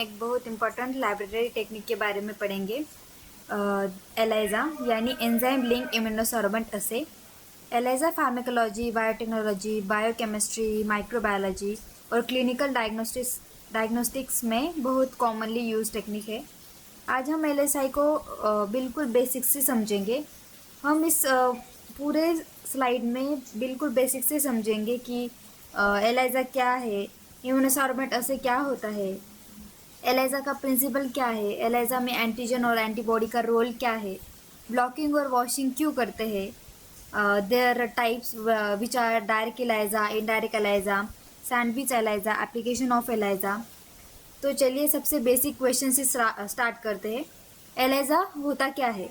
एक बहुत important library technique के बारे में पढ़ेंगे। एलाइजा यानी enzyme link immunosorbent assay. ELISA pharmacology, biotechnology, biochemistry, microbiology और क्लिनिकल डायग्नोस्टिक्स में बहुत कॉमनली यूज टेक्निक है। आज हम एलएसआई को बिल्कुल बेसिक से समझेंगे। हम इस पूरे स्लाइड में बिल्कुल बेसिक से समझेंगे कि एलाइजा क्या है, इम्यूनोसॉर्बेंट असे क्या होता है, एलाइजा का प्रिंसिपल क्या है, एलाइजा में एंटीजन और एंटीबॉडी का रोल क्या है, ब्लॉकिंग और वॉशिंग क्यों करते हैं, there types which are direct ELISA, indirect ELISA, sandwich ELISA, application of ELISA. तो चलिए सबसे बेसिक क्वेश्चन से स्टार्ट करते हैं। एलाइजा होता क्या है?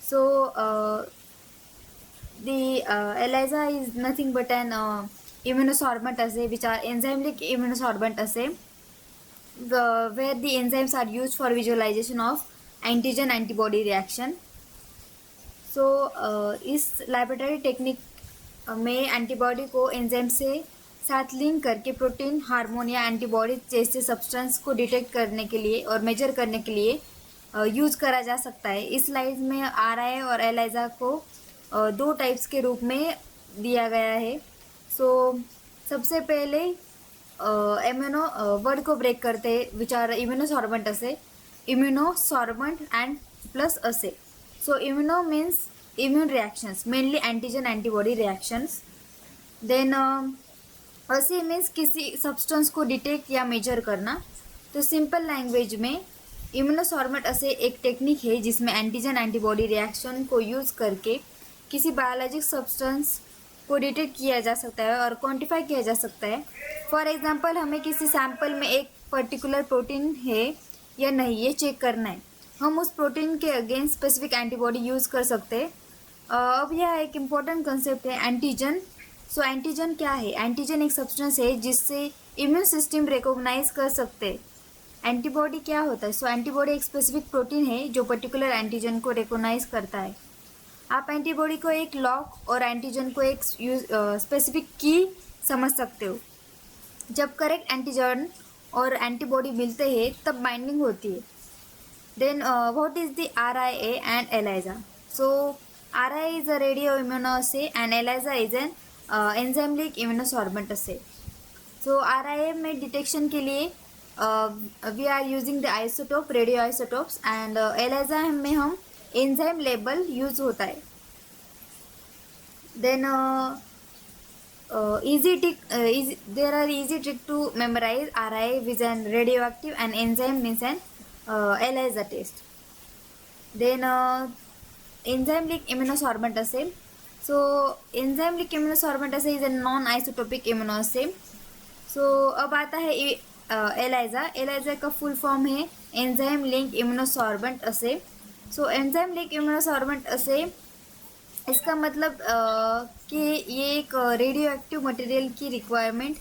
So the ELISA is nothing but an immunosorbent assay which are enzymatic immunosorbent assay where the enzymes are used for visualization of antigen antibody reaction. So इस laboratory टेक्निक में antibody को enzyme से साथ link करके protein, hormone या antibody जैसे substance को detect करने के लिए और मेजर करने के लिए यूज़ करा जा सकता है। इस स्लाइड में आरआई और एलाइजा को दो टाइप्स के रूप में दिया गया है। सो सबसे पहले इम्यूनो वर्ड को ब्रेक करते हैं which are immunosorbent assay, immunosorbent and plus assay. So immuno means immune reactions, mainly antigen antibody reactions. Then assay means किसी सब्सटेंस को डिटेक्ट या मेजर करना। तो सिंपल लैंग्वेज में इम्यूनोसॉर्बेंट असे एक टेक्निक है जिसमें एंटीजन एंटीबॉडी रिएक्शन को यूज़ करके किसी बायोलॉजिक सब्सटेंस को डिटेक्ट किया जा सकता है और क्वांटिफाई किया जा सकता है। फॉर एग्जांपल हमें किसी सैंपल में एक पर्टिकुलर प्रोटीन है या नहीं ये चेक करना है। हम उस प्रोटीन के अगेंस्ट स्पेसिफिक एंटीबॉडी यूज़ कर सकते हैं। अब यह एक इम्पॉर्टेंट कंसेप्ट है एंटीजन। सो एंटीजन क्या है? एंटीजन एक सब्सटेंस है जिससे इम्यून सिस्टम रिकॉग्नाइज कर सकते हैं। एंटीबॉडी क्या होता है? सो एंटीबॉडी एक स्पेसिफिक प्रोटीन है जो पर्टिकुलर एंटीजन को रिकॉग्नाइज करता है। आप एंटीबॉडी को एक लॉक और एंटीजन को एक स्पेसिफिक की समझ सकते हो। जब करेक्ट एंटीजन और एंटीबॉडी मिलते हैं तब बाइंडिंग होती है। Then what is the RIA and ELISA? So RIA is a radio immunoassay and ELISA is an enzymatic immunosorbent assay. So RIA में डिटेक्शन के लिए we are using the isotope, radio isotopes, and ELISA में हम enzyme label use होता है। Then there are easy trick to memorize RI with an radioactive and enzyme means an ELISA test. Then enzyme leak immunosorbent assay. So enzyme leak immunosorbent assay is a non-isotopic immunoassay. So अब आता है ELISA. ELISA का full form है enzyme link immunosorbent assay. So enzyme link immunosorbent assay इसका मतलब कि ये एक रेडियो एक्टिव मटेरियल की रिक्वायरमेंट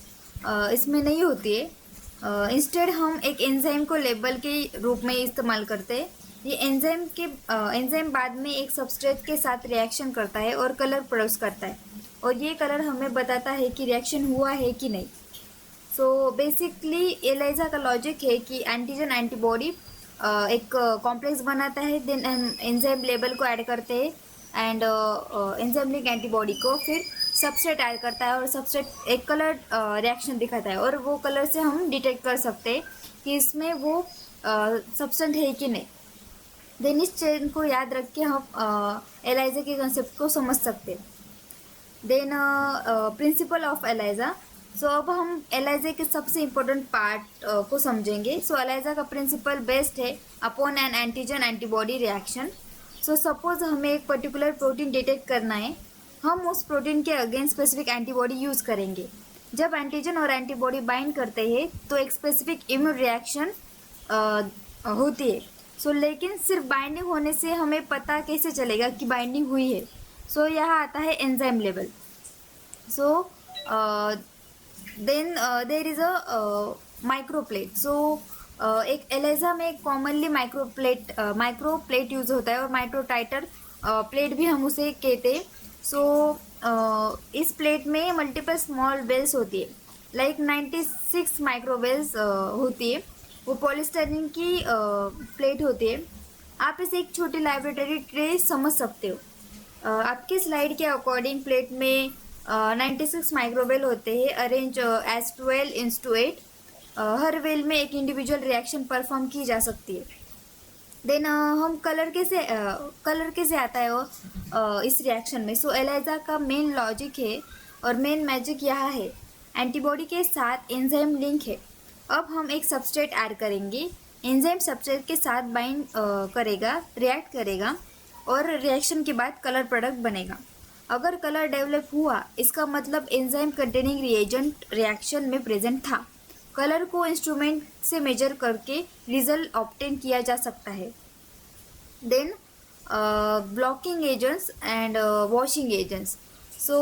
इसमें नहीं होती है। इंस्टेड हम एक एंजाइम को लेबल के रूप में इस्तेमाल करते हैं। ये एंजाइम बाद में एक सबस्ट्रेट के साथ रिएक्शन करता है और कलर प्रोड्यूस करता है और ये कलर हमें बताता है कि रिएक्शन हुआ है कि नहीं। सो बेसिकली एलाइजा का लॉजिक है कि एंटीजन एंटीबॉडी एक कॉम्प्लेक्स बनाता है, देन एंजाइम लेबल को ऐड करते हैं एंड एंजाइमेटिक एंटीबॉडी को फिर सबस्ट्रेट ऐड करता है और सबस्ट्रेट एक कलर रिएक्शन दिखाता है और वो कलर से हम डिटेक्ट कर सकते हैं कि इसमें वो सब्सटेंट है कि नहीं। देन इस चेन को याद रख के हम एलाइजा के कंसेप्ट को समझ सकते हैं। Then principle of ELISA. So अब हम एलाइजा के सबसे इम्पोर्टेंट पार्ट को समझेंगे। सो एलाइजा का प्रिंसिपल बेस्ड है upon an antigen antibody reaction. So suppose हमें एक पर्टिकुलर प्रोटीन डिटेक्ट करना है, हम उस प्रोटीन के अगेंस्ट स्पेसिफिक एंटीबॉडी यूज़ करेंगे। जब एंटीजन और एंटीबॉडी बाइंड करते हैं तो एक स्पेसिफिक इम्यून रिएक्शन होती है। सो लेकिन सिर्फ बाइंडिंग होने से हमें पता कैसे चलेगा कि बाइंडिंग हुई है? सो यहाँ आता है enzyme level. So then there is a microplate. So एक एलाइजा में कॉमनली माइक्रोप्लेट यूज होता है और माइक्रोटाइटर प्लेट भी हम उसे कहते हैं। सो इस प्लेट में मल्टीपल स्मॉल वेल्स होती है, लाइक 96 माइक्रोवेल्स होती है। वो पॉलीस्टाइरीन की प्लेट होती है। आप इसे एक छोटी लाइब्रेटरी ट्रे समझ सकते हो। आपकी स्लाइड के अकॉर्डिंग प्लेट में 96 माइक्रोवेल होते हैं, अरेंज एज 12:8। हर वेल में एक इंडिविजुअल रिएक्शन परफॉर्म की जा सकती है। देन हम कलर कैसे आता है वो इस रिएक्शन में। सो एलाइजा का मेन लॉजिक है और मेन मैजिक यहाँ है, एंटीबॉडी के साथ एंजाइम लिंक है। अब हम एक सबस्ट्रेट ऐड करेंगे, एंजाइम सबस्ट्रेट के साथ बाइंड करेगा, रिएक्ट करेगा और रिएक्शन के बाद कलर प्रोडक्ट बनेगा। अगर कलर डेवलप हुआ इसका मतलब एंजाइम कंटेनिंग रिएजेंट रिएक्शन में प्रेजेंट था। कलर को इंस्ट्रूमेंट से मेजर करके रिजल्ट ऑब्टेन किया जा सकता है। Then blocking agents and washing agents. So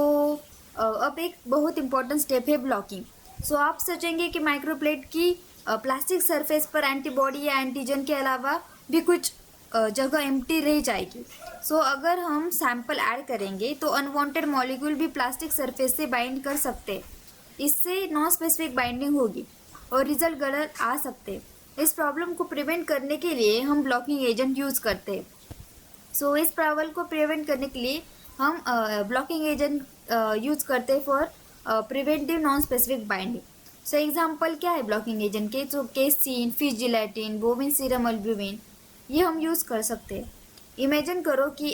अब एक बहुत इंपॉर्टेंट स्टेप है ब्लॉकिंग। सो आप सोचेंगे कि माइक्रोप्लेट की प्लास्टिक सरफेस पर एंटीबॉडी या एंटीजन के अलावा भी कुछ जगह एम्प्टी रह जाएगी। सो अगर हम सैंपल ऐड करेंगे तो अनवांटेड मॉलिक्यूल भी प्लास्टिक सरफेस से बाइंड कर सकते हैं। इससे नॉन स्पेसिफिक बाइंडिंग होगी और रिजल्ट गलत आ सकते हैं। इस प्रॉब्लम को प्रिवेंट करने के लिए हम ब्लॉकिंग एजेंट यूज़ करते हैं। सो इस प्रॉब्लम को प्रिवेंट करने के लिए हम ब्लॉकिंग एजेंट यूज़ करते हैं for preventive non specific binding. So example क्या है ब्लॉकिंग एजेंट के? तो casein, fish gelatin, बोविन serum albumin, ये हम यूज़ कर सकते हैं। इमेजिन करो कि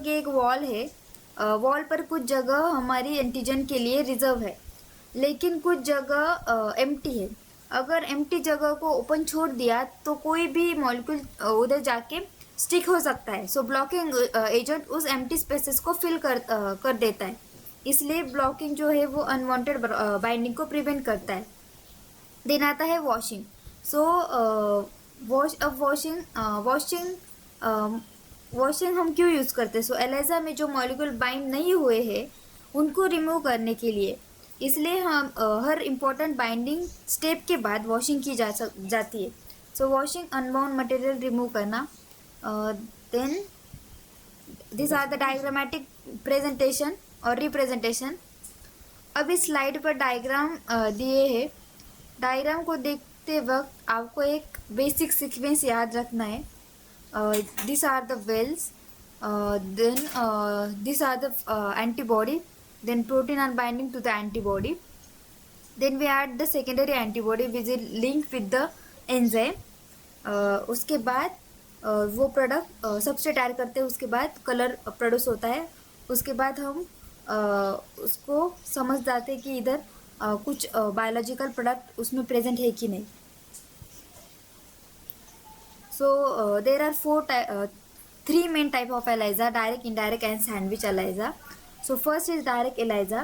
एक वॉल है। वॉल पर कुछ जगह हमारी एंटीजन के लिए रिजर्व है, लेकिन कुछ जगह एम्प्टी है। अगर एम्प्टी जगह को ओपन छोड़ दिया तो कोई भी मॉलिक्यूल उधर जाके स्टिक हो सकता है। सो ब्लॉकिंग एजेंट उस एम्प्टी स्पेसेस को फिल कर देता है। इसलिए ब्लॉकिंग जो है वो अनवांटेड बाइंडिंग को प्रिवेंट करता है। देन आता है वॉशिंग। सो वॉशिंग हम क्यों यूज़ करते हैं? सो एलाइजा में जो मॉलिक्यूल बाइंड नहीं हुए हैं उनको रिमूव करने के लिए। इसलिए हम हर इम्पोर्टेंट बाइंडिंग स्टेप के बाद वॉशिंग की जाती है। So washing unbound material remove करना। Then this are the diagrammatic presentation और रिप्रेजेंटेशन। अब इस स्लाइड पर डायग्राम दिए हैं। डायग्राम को देखते वक्त आपको एक बेसिक सीक्वेंस याद रखना है। These are the wells, then these are the antibody, then protein are binding to the antibody, then we add the secondary antibody which is linked with the enzyme। उसके बाद वो प्रोडक्ट सबस्ट्रेट ऐड करते हैं, उसके बाद colour produce होता है। उसके बाद हम उसको समझ जाते हैं कि इधर कुछ बायोलॉजिकल प्रोडक्ट उसमें प्रेजेंट है कि नहीं। So there are three main type of ELISA: direct, indirect and sandwich ELISA. So first is direct ELISA.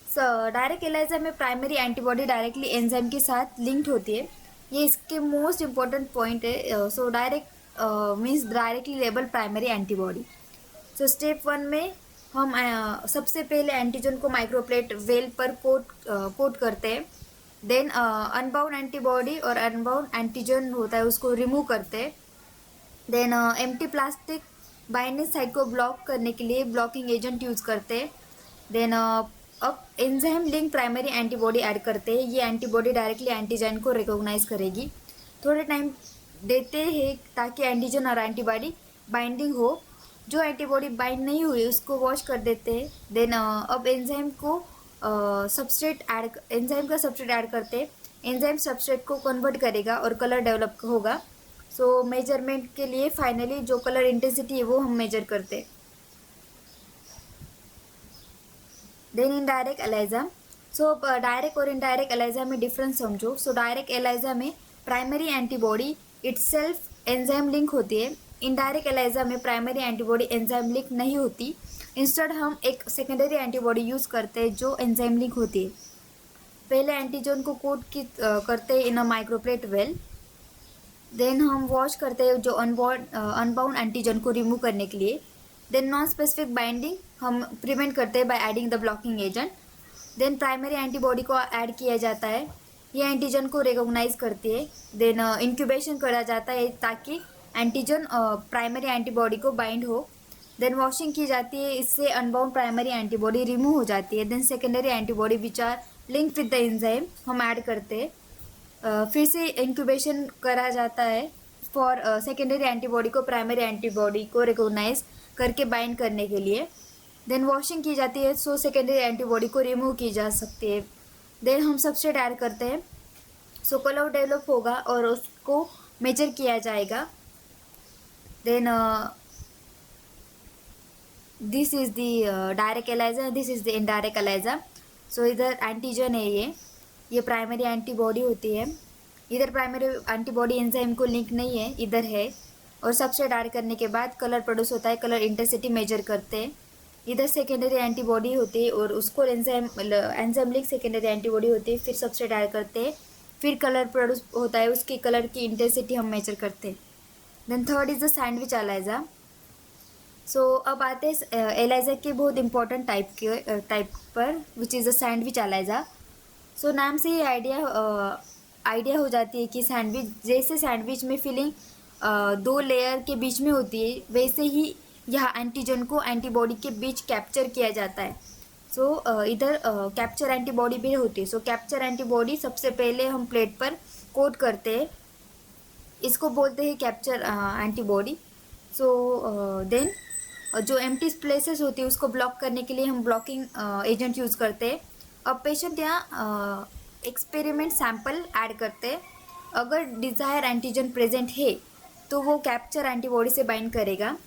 So direct ELISA में प्राइमरी एंटीबॉडी डायरेक्टली एंजाइम के साथ लिंक्ड होती है। ये इसके मोस्ट इम्पोर्टेंट पॉइंट है। So direct means directly label primary antibody. So step 1 में हम सबसे पहले एंटीजन को माइक्रोप्लेट वेल पर कोट करते हैं। देन अनबाउंड एंटीबॉडी और अनबाउंड एंटीजन होता है उसको रिमूव करते हैं। Then empty plastic binding site को ब्लॉक करने के लिए ब्लॉकिंग एजेंट यूज़ करते हैं। देन अब enzyme link primary antibody add करते हैं। ये एंटीबॉडी डायरेक्टली एंटीजन को रिकॉग्नाइज करेगी। थोड़े टाइम देते हैं ताकि एंटीजन और एंटीबॉडी बाइंडिंग हो। जो एंटीबॉडी बाइंड नहीं हुई उसको वॉश कर देते हैं। देन अब एंजाइम का सबस्ट्रेट ऐड करते हैं। एंजाइम सबस्ट्रेट को कन्वर्ट करेगा और कलर डेवलप होगा। सो मेजरमेंट के लिए फाइनली जो कलर इंटेंसिटी है वो हम मेजर करते हैं। Then indirect ELISA. So direct और इनडायरेक्ट एलाइजा में डिफरेंस समझो। सो डायरेक्ट एलाइजा में primary antibody itself enzyme link होती है। इनडायरेक्ट एलाइजा में प्राइमरी एंटीबॉडी एंजाइम लिंक नहीं होती। इंस्टेड हम एक सेकेंडरी एंटीबॉडी यूज़ करते हैं जो एंजाइम लिंक होती है। पहले एंटीजन को करते हैं इन अ माइक्रोप्लेट वेल। देन हम वॉश करते हैं जो अनबाउंड एंटीजन को रिमूव करने के लिए। देन नॉन स्पेसिफिक बाइंडिंग हम प्रिवेंट करते हैं by adding the blocking agent. Then primary antibody को ऐड किया जाता है, ये एंटीजन को रिकॉग्नाइज करती है। देन इंक्यूबेशन करा जाता है ताकि एंटीजन प्राइमरी एंटीबॉडी को बाइंड हो। देन वॉशिंग की जाती है, इससे अनबाउंड प्राइमरी एंटीबॉडी रिमूव हो जाती है। Then secondary antibody which are link with the enzyme हम ऐड करते हैं। फिर से इंक्यूबेशन करा जाता है फॉर सेकेंडरी एंटीबॉडी को प्राइमरी एंटीबॉडी को रिकॉग्नाइज करके बाइंड करने के लिए। देन वॉशिंग की जाती है, सो सेकेंडरी एंटीबॉडी को रिमूव की जा सकती है। देन हम सबस्ट्रेट ऐड करते हैं, सो कलर डेवलप होगा और उसको मेजर किया जाएगा। Then this is the direct ELISA, this is the indirect ELISA. So इधर एंटीजन है, ये प्राइमरी एंटीबॉडी होती है। इधर प्राइमरी एंटीबॉडी एंजाइम को लिंक नहीं है, इधर है। और सबस्ट्रेट ऐड करने के बाद कलर प्रोड्यूस होता है, कलर इंटेंसिटी मेजर करते हैं। इधर सेकेंडरी एंटीबॉडी होती है और उसको एंजाइम लिंक सेकेंडरी एंटीबॉडी होती है। फिर सबस्ट्रेट ऐड करते हैं, फिर कलर प्रोड्यूस होता है, उसकी कलर की इंटेंसिटी हम मेजर करते हैं। Then third is the sandwich ELISA. So अब आते हैं एलाइजा के बहुत इंपॉर्टेंट टाइप पर, which is the sandwich ELISA. So नाम से ही आइडिया हो जाती है कि सैंडविच, जैसे सैंडविच में फिलिंग दो लेयर के बीच में होती है, वैसे ही यह एंटीजन को एंटीबॉडी के बीच कैप्चर किया जाता है। सो इधर कैप्चर एंटीबॉडी भी होती है। सो कैप्चर एंटीबॉडी सबसे पहले हम प्लेट पर कोट करते हैं, इसको बोलते हैं कैप्चर एंटीबॉडी। सो देन जो एम्प्टी प्लेसेस होती है उसको ब्लॉक करने के लिए हम ब्लॉकिंग एजेंट यूज़ करते हैं। अब पेशेंट यहाँ एक्सपेरिमेंट सैंपल ऐड करते हैं। अगर डिज़ायर एंटीजन प्रेजेंट है तो वो कैप्चर एंटीबॉडी से बाइंड करेगा।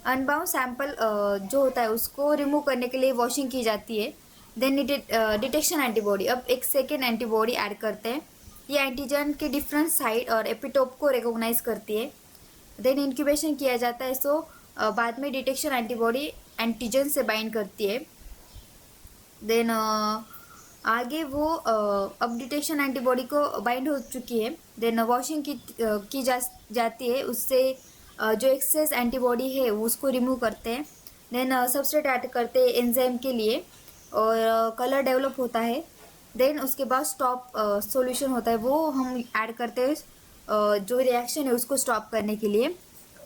अनबाउंड सैंपल जो होता है उसको रिमूव करने के लिए वॉशिंग की जाती है। देन डिटेक्शन एंटीबॉडी, अब एक सेकेंड एंटीबॉडी ऐड करते हैं। ये एंटीजन के डिफरेंट साइट और एपिटोप को रिकॉग्नाइज करती है। देन इंक्यूबेशन किया जाता है। सो बाद में डिटेक्शन एंटीबॉडी एंटीजन से बाइंड करती है। देन आगे वो अब डिटेक्शन एंटीबॉडी को बाइंड हो चुकी है। देन वॉशिंग की जाती है, उससे जो एक्सेस एंटीबॉडी है उसको रिमूव करते हैं। देन सबस्ट्रेट ऐड करते हैं एंजाइम के लिए और कलर डेवलप होता है। देन उसके बाद स्टॉप सॉल्यूशन होता है, वो हम ऐड करते हैं जो रिएक्शन है उसको स्टॉप करने के लिए।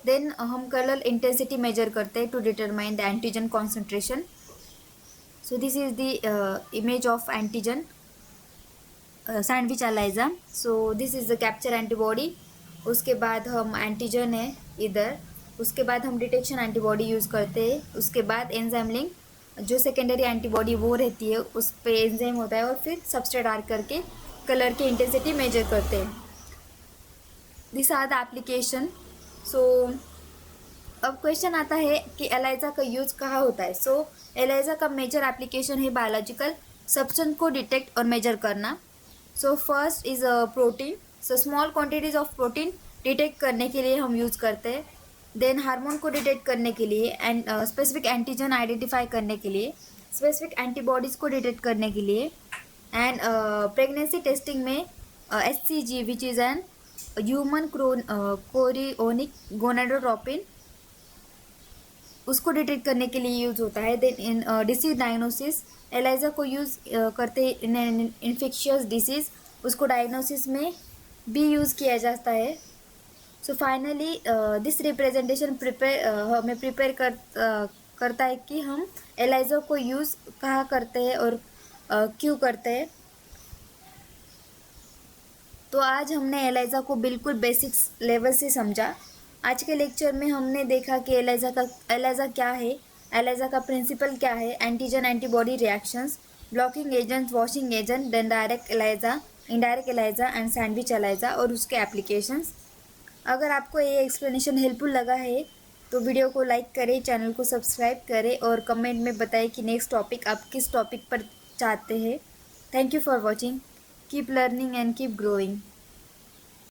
देन हम कलर इंटेंसिटी मेजर करते हैं to determine the antigen concentration. So this is the image of antigen sandwich ELISA. So this is the capture antibody. उसके बाद हम एंटीजन है इधर, उसके बाद हम डिटेक्शन एंटीबॉडी यूज़ करते हैं। उसके बाद एंजाइम लिंक जो सेकेंडरी एंटीबॉडी वो रहती है, उस पे एंजाइम होता है और फिर सबस्ट्रेट ऐड करके कलर की इंटेंसिटी मेजर करते हैं। This are the application. So अब क्वेश्चन आता है कि एलाइजा का यूज़ कहाँ होता है। सो एलाइजा का मेजर एप्लीकेशन है बायोलॉजिकल सब्सटेंस को डिटेक्ट और मेजर करना। So first is protein. So small quantities of protein detect करने के लिए हम यूज़ करते हैं। देन हार्मोन को डिटेक्ट करने के लिए एंड स्पेसिफिक एंटीजन आइडेंटिफाई करने के लिए, स्पेसिफिक एंटीबॉडीज़ को डिटेक्ट करने के लिए एंड प्रेगनेंसी टेस्टिंग में HCG which is an human chorionic gonadotropin, उसको डिटेक्ट करने के लिए यूज़ होता है। Then in disease diagnosis ELISA को यूज़ करते इन इन्फेक्शियस डिसीज़, उसको डायग्नोसिस में भी यूज़ किया जाता है। सो फाइनली दिस रिप्रेजेंटेशन हमें प्रिपेयर करता है कि हम एलाइजा को यूज़ कहाँ करते हैं और क्यों करते हैं। तो आज हमने एलाइजा को बिल्कुल बेसिक्स लेवल से समझा। आज के लेक्चर में हमने देखा कि एलाइजा क्या है, एलाइजा का प्रिंसिपल क्या है, antigen antibody reactions, blocking agent, washing agent, then direct ELISA, indirect ELISA and sandwich ELISA और उसके एप्लीकेशंस। अगर आपको ये एक्सप्लेनेशन हेल्पफुल लगा है तो वीडियो को लाइक करें, चैनल को सब्सक्राइब करें और कमेंट में बताएं कि नेक्स्ट टॉपिक आप किस टॉपिक पर चाहते हैं। Thank you for watching. Keep learning and keep growing.